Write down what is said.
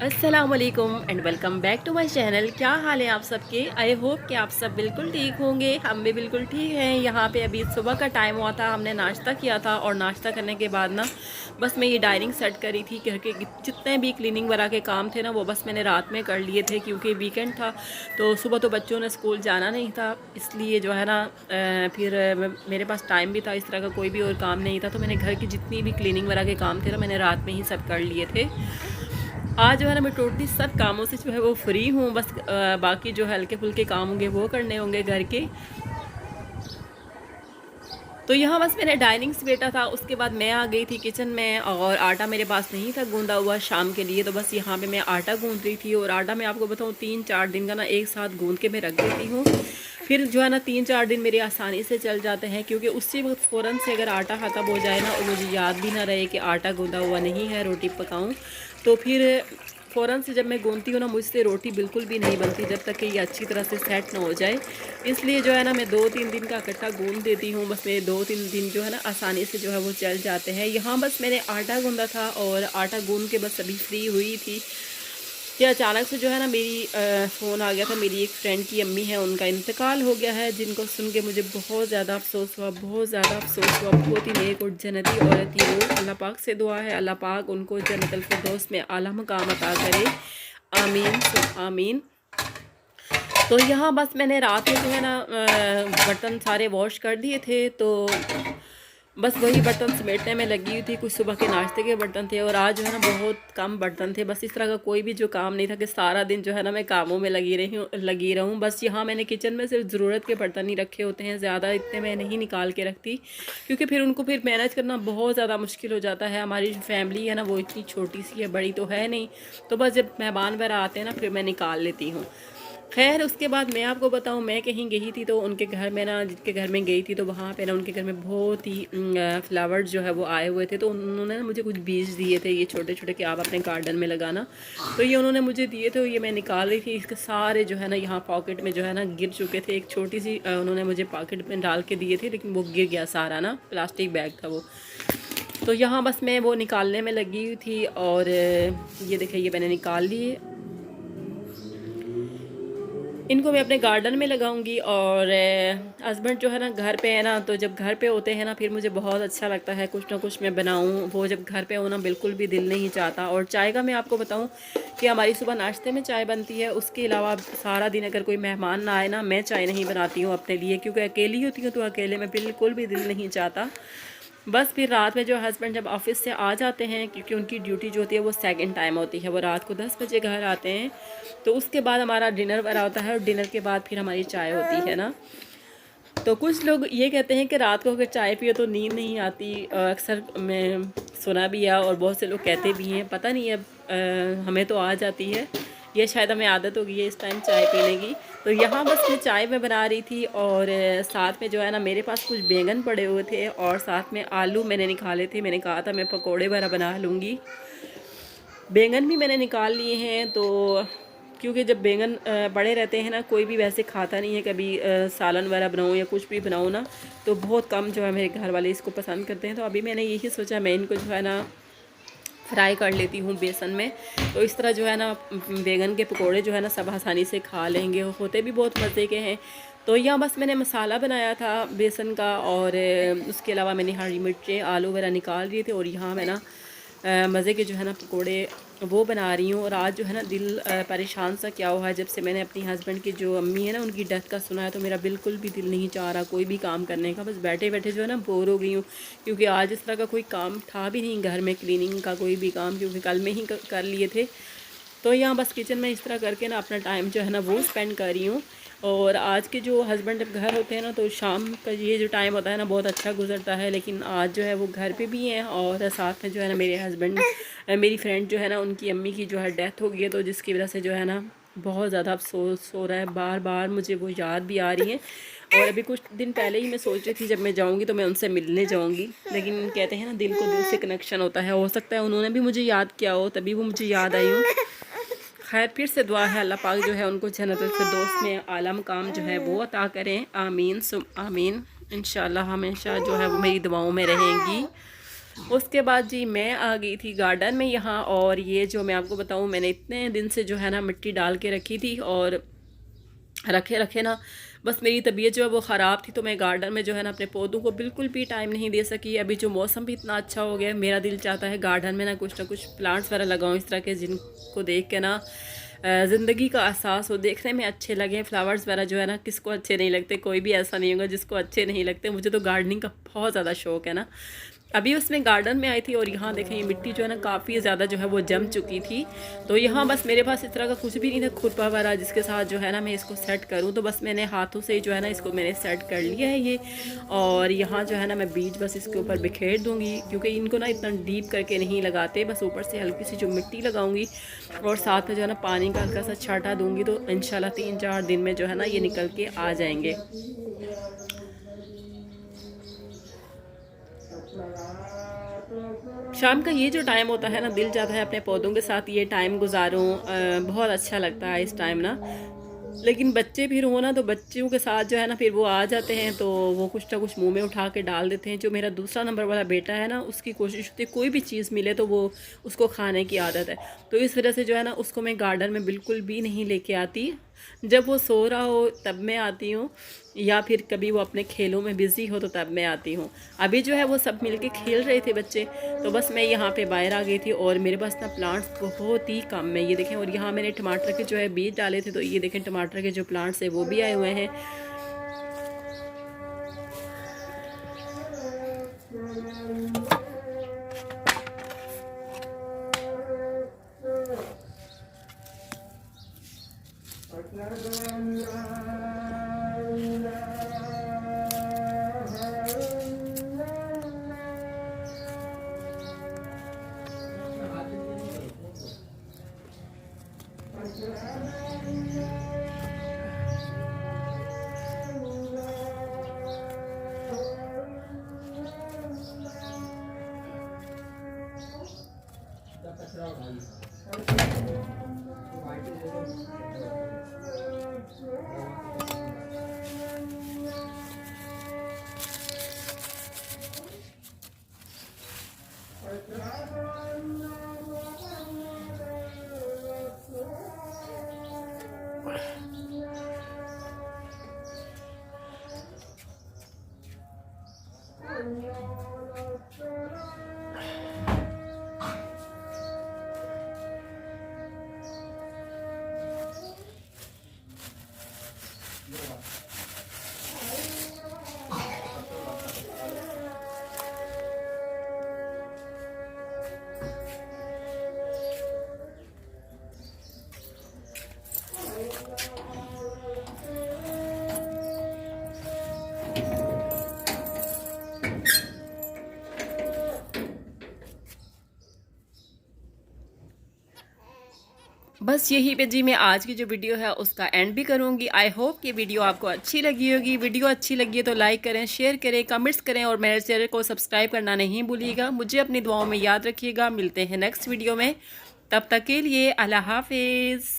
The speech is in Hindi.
अस्सलाम वालेकुम and welcome back to my channel. क्या हाल है आप सबके? आई होप कि आप सब बिल्कुल ठीक होंगे। हम भी बिल्कुल ठीक हैं। यहाँ पे अभी सुबह का टाइम हुआ था, हमने नाश्ता किया था और नाश्ता करने के बाद ना बस मैं ये डाइनिंग सेट करी थी। घर के जितने भी क्लीनिंग वगैरह के काम थे ना वो बस मैंने रात में कर लिए थे, क्योंकि वीकेंड था तो सुबह तो बच्चों ने स्कूल जाना नहीं था, इसलिए जो है ना फिर मेरे पास टाइम भी था, इस तरह का कोई भी और काम नहीं था। तो मैंने घर की जितनी भी क्लीनिंग वगैरह के काम थे ना मैंने रात में ही सब कर लिए थे। आज जो है ना मैं टोटली सब कामों से जो है वो फ्री हूँ। बस बाकी जो हल्के फुल्के काम होंगे वो करने होंगे घर के। तो यहाँ बस मैंने डाइनिंग समेटा था, उसके बाद मैं आ गई थी किचन में और आटा मेरे पास नहीं था गूंदा हुआ शाम के लिए, तो बस यहाँ पे मैं आटा गूंद रही थी। और आटा मैं आपको बताऊँ 3-4 दिन का ना एक साथ गूंद के मैं रख देती हूँ, फिर जो है ना 3-4 दिन मेरे आसानी से चल जाते हैं। क्योंकि उसी वक्त फ़ौरन से अगर आटा ख़त्म हो जाए ना और मुझे याद भी ना रहे कि आटा गूंदा हुआ नहीं है रोटी पकाऊँ, तो फिर फ़ौरन से जब मैं गूंथती हूँ ना मुझसे रोटी बिल्कुल भी नहीं बनती जब तक कि ये अच्छी तरह से सेट ना हो जाए। इसलिए जो है ना मैं 2-3 दिन का इकट्ठा गूंद देती हूँ। बस मेरे 2-3 दिन जो है ना आसानी से जो है वो चल जाते हैं। यहाँ बस मैंने आटा गूंदा था और आटा गूंद के बस अभी फ्री हुई थी कि अचानक से जो है ना मेरी फ़ोन आ गया था। मेरी एक फ्रेंड की अम्मी है, उनका इंतकाल हो गया है, जिनको सुन के मुझे बहुत ज़्यादा अफसोस हुआ, बहुत ज़्यादा अफसोस हुआ। बहुत ही नेक और जन्नती औरत थी वो। अल्लाह पाक से दुआ है अल्लाह पाक उनको जन्नतुल फिरदौस में आला मकाम अता करे, आमीन सुम आमीन। तो यहाँ बस मैंने रात में जो है ना बर्तन सारे वॉश कर दिए थे, तो बस वही बर्तन समेटने में लगी हुई थी। कुछ सुबह के नाश्ते के बर्तन थे और आज जो है ना बहुत कम बर्तन थे। बस इस तरह का कोई भी जो काम नहीं था कि सारा दिन जो है ना मैं कामों में लगी रहूँ। बस यहाँ मैंने किचन में सिर्फ ज़रूरत के बर्तन ही रखे होते हैं, ज़्यादा इतने मैं नहीं निकाल के रखती, क्योंकि फिर उनको फिर मैनेज करना बहुत ज़्यादा मुश्किल हो जाता है। हमारी जो फैमिली है ना वो इतनी छोटी सी है, बड़ी तो है नहीं, तो बस जब मेहमान वगैरह आते हैं ना फिर मैं निकाल लेती हूँ। खैर उसके बाद मैं आपको बताऊं, मैं कहीं गई थी तो उनके घर में ना, जिसके घर में गई थी तो वहाँ पे ना उनके घर में बहुत ही फ्लावर्स जो है वो आए हुए थे। तो उन्होंने ना मुझे कुछ बीज दिए थे, ये छोटे छोटे कि आप अपने गार्डन में लगाना। तो ये उन्होंने मुझे दिए थे, ये मैं निकाल रही थी। इसके सारे जो है ना यहाँ पॉकेट में जो है ना गिर चुके थे। एक छोटी सी उन्होंने मुझे पॉकेट में डाल के दिए थे, लेकिन वो गिर गया सारा ना, प्लास्टिक बैग था वो। तो यहाँ बस मैं वो निकालने में लगी हुई थी और ये देखिए ये मैंने निकाल लिए। इनको मैं अपने गार्डन में लगाऊंगी। और हस्बैंड जो है ना घर पे है ना, तो जब घर पे होते हैं ना फिर मुझे बहुत अच्छा लगता है कुछ ना कुछ मैं बनाऊं। वो जब घर पे हो ना बिल्कुल भी दिल नहीं चाहता। और चाय का मैं आपको बताऊं कि हमारी सुबह नाश्ते में चाय बनती है, उसके अलावा सारा दिन अगर कोई मेहमान ना आए ना मैं चाय नहीं बनाती हूँ अपने लिए, क्योंकि अकेली होती हूँ तो अकेले में बिल्कुल भी दिल नहीं चाहता। बस फिर रात में जो हस्बैंड जब ऑफिस से आ जाते हैं, क्योंकि उनकी ड्यूटी जो होती है वो सेकंड टाइम होती है, वो रात को 10 बजे घर आते हैं, तो उसके बाद हमारा डिनर वगैरह होता है और डिनर के बाद फिर हमारी चाय होती है ना। तो कुछ लोग ये कहते हैं कि रात को अगर चाय पियो तो नींद नहीं आती। अक्सर मैं सुना भी है और बहुत से लोग कहते भी हैं, पता नहीं अब हमें तो आ जाती है, ये शायद हमें आदत हो गई है इस टाइम चाय पीने की। तो यहाँ बस मैं चाय में बना रही थी और साथ में जो है ना मेरे पास कुछ बैंगन पड़े हुए थे और साथ में आलू मैंने निकाले थे। मैंने कहा था मैं पकोड़े वगैरह बना लूँगी। बैंगन भी मैंने निकाल लिए हैं, तो क्योंकि जब बैंगन बड़े रहते हैं ना कोई भी वैसे खाता नहीं है, कभी सालन वगैरह बनाऊँ या कुछ भी बनाऊँ ना तो बहुत कम जो है मेरे घर वाले इसको पसंद करते हैं। तो अभी मैंने यही सोचा मैं इनको जो है ना फ्राई कर लेती हूँ बेसन में, तो इस तरह जो है ना बैंगन के पकोड़े जो है ना सब आसानी से खा लेंगे, होते भी बहुत मज़े के हैं। तो यहाँ बस मैंने मसाला बनाया था बेसन का और उसके अलावा मैंने हरी मिर्चें आलू वगैरह निकाल दिए थे और यहाँ मैं ना मज़े के जो है ना पकोड़े वो बना रही हूँ। और आज जो है ना दिल परेशान सा क्या हुआ है, जब से मैंने अपनी हस्बैंड की जो अम्मी है ना उनकी डेथ का सुना है, तो मेरा बिल्कुल भी दिल नहीं चाह रहा कोई भी काम करने का। बस बैठे बैठे जो है ना बोर हो गई हूँ, क्योंकि आज इस तरह का कोई काम था भी नहीं घर में, क्लीनिंग का कोई भी काम, क्योंकि कल में ही कर लिए थे। तो यहाँ बस किचन में इस तरह करके ना अपना टाइम जो है ना वो स्पेंड कर रही हूँ। और आज के जो हस्बैंड जब घर होते हैं ना तो शाम का ये जो टाइम होता है ना बहुत अच्छा गुजरता है, लेकिन आज जो है वो घर पे भी हैं और साथ में जो है ना मेरे हस्बैंड मेरी फ्रेंड जो है ना उनकी अम्मी की जो है डेथ हो गई है, तो जिसकी वजह से जो है ना बहुत ज़्यादा अफसोस हो रहा है। बार बार मुझे वो याद भी आ रही हैं। और अभी कुछ दिन पहले ही मैं सोच रही थी जब मैं जाऊंगी तो मैं उनसे मिलने जाऊंगी, लेकिन कहते हैं ना दिल को दिल से कनेक्शन होता है, हो सकता है उन्होंने भी मुझे याद किया हो तभी वो मुझे याद आई हूँ। खैर फिर से दुआ है अल्लाह पाक जो है उनको जन्नतुल फिरदौस में आला मकाम जो है वो अता करें, आमीन सुम आमीन। इंशाल्लाह हमेशा जो है वो मेरी दुआओं में रहेंगी। उसके बाद जी मैं आ गई थी गार्डन में यहाँ, और ये जो मैं आपको बताऊँ, मैंने इतने दिन से जो है ना मिट्टी डाल के रखी थी, और रखे रखे ना बस मेरी तबीयत जो है वो ख़राब थी, तो मैं गार्डन में जो है ना अपने पौधों को बिल्कुल भी टाइम नहीं दे सकी। अभी जो मौसम भी इतना अच्छा हो गया, मेरा दिल चाहता है गार्डन में ना कुछ प्लांट्स वगैरह लगाऊं इस तरह के, जिनको देख के ना ज़िंदगी का एहसास हो, देखने में अच्छे लगे। फ्लावर्स वगैरह जो है ना किसको अच्छे नहीं लगते, कोई भी ऐसा नहीं होगा जिसको अच्छे नहीं लगते। मुझे तो गार्डनिंग का बहुत ज़्यादा शौक़ है ना। अभी उसमें गार्डन में आई थी, और यहाँ देखें ये मिट्टी जो है ना काफ़ी ज़्यादा जो है वो जम चुकी थी। तो यहाँ बस मेरे पास इस तरह का कुछ भी नहीं था खुरपा वगैरह जिसके साथ जो है ना मैं इसको सेट करूँ, तो बस मैंने हाथों से ही जो है ना इसको मैंने सेट कर लिया है ये। और यहाँ जो है ना मैं बीज बस इसके ऊपर बिखेर दूँगी, क्योंकि इनको ना इतना डीप करके नहीं लगाते, बस ऊपर से हल्की सी जो मिट्टी लगाऊँगी, और साथ में जो है ना पानी का हल्का सा छाटा दूँगी, तो इंशाल्लाह 3-4 दिन में जो है ना ये निकल के आ जाएंगे। शाम का ये जो टाइम होता है ना, दिल चाहता है अपने पौधों के साथ ये टाइम गुजारूं, बहुत अच्छा लगता है इस टाइम ना। लेकिन बच्चे फिर हो ना, तो बच्चों के साथ जो है ना फिर वो आ जाते हैं, तो वो कुछ ना कुछ मुंह में उठा के डाल देते हैं। जो मेरा दूसरा नंबर वाला बेटा है ना, उसकी कोशिश होती है कोई भी चीज़ मिले तो वो उसको खाने की आदत है, तो इस वजह से जो है ना उसको मैं गार्डन में बिल्कुल भी नहीं लेके आती। जब वो सो रहा हो तब मैं आती हूँ, या फिर कभी वो अपने खेलों में बिज़ी हो तो तब मैं आती हूँ। अभी जो है वो सब मिलके खेल रहे थे बच्चे, तो बस मैं यहाँ पे बाहर आ गई थी, और मेरे पास ना प्लांट्स बहुत ही कम है, ये देखें। और यहाँ मैंने टमाटर के जो है बीज डाले थे, तो ये देखें टमाटर के जो प्लांट्स है वो भी आए हुए हैं। बस यही पे जी मैं आज की जो वीडियो है उसका एंड भी करूँगी। आई होप कि वीडियो आपको अच्छी लगी होगी। वीडियो अच्छी लगी है तो लाइक करें, शेयर करें, कमेंट्स करें, और मेरे चैनल को सब्सक्राइब करना नहीं भूलिएगा। मुझे अपनी दुआओं में याद रखिएगा। मिलते हैं नेक्स्ट वीडियो में, तब तक के लिए अल्लाह हाफिज़।